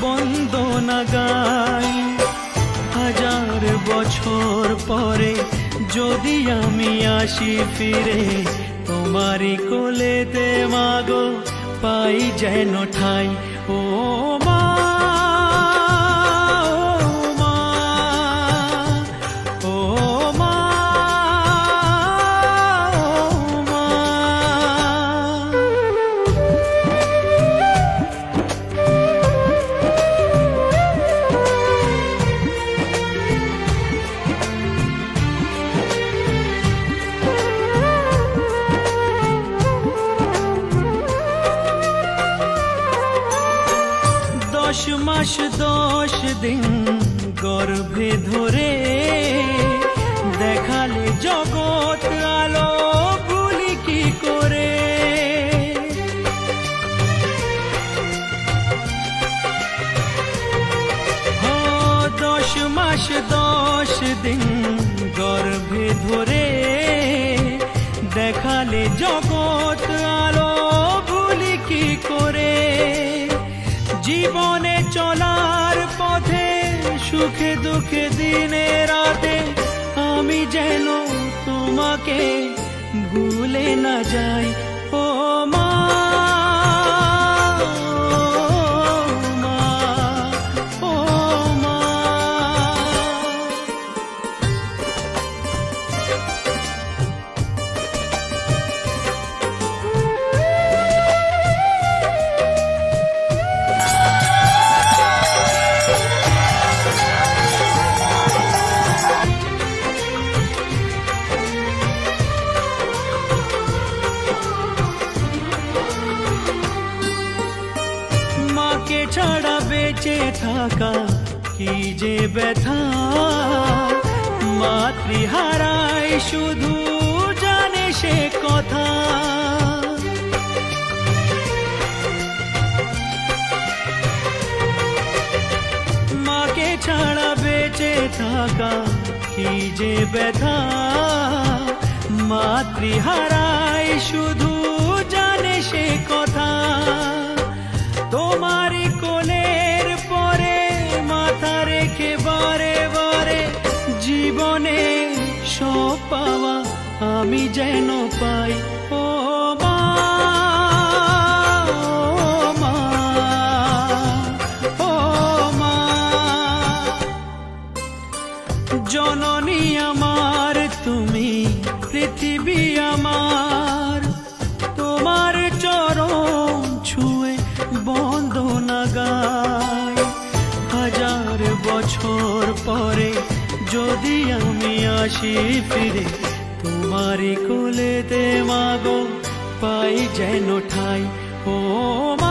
বন্দনা গাই। হাজার বছর পরে যদি আমি আসি ফিরে, তোমারই কোলেতে মাগো পাই যেন ঠাই। ও মা, দশ মাস 10 দিন গর্ভে ধরে দেখালে জগৎ আলো ভুলি কি করে। 10 মাস 10 দিন গর্ভে ধরে দেখালে জগৎ আলো ভুলি কি করে। জীবনে চলার পথে সুখে দুঃখে দিনে রাতে আমি যেন তোমাকে ভুলে না যাই। ও মা, ও মা, মাকে ছাড়া বেঁচে থাকা কি যে ব্যথা, মাতৃহারায় শুধু জানে সে কথা। মাকে ছাড়া বেঁচে থাকা কি যে ব্যথা, মাতৃহারায় শুধু জানে সে কথা। তোমারই কোলের পরে মাথা রেখে বারে বারে জীবনে সব পাওয়া আমি যেন পাই। ও মা, ও মা, ও মা, জননী আমার তুমি, পৃথিবী আমার, তোমার চরণ ছুঁয়ে বন্দনা গাই। হাজার বছর পরে যদি আমি আসি ফিরে, তোমারই কোলেতে মাগো পাই যেন ঠাই। ও মা।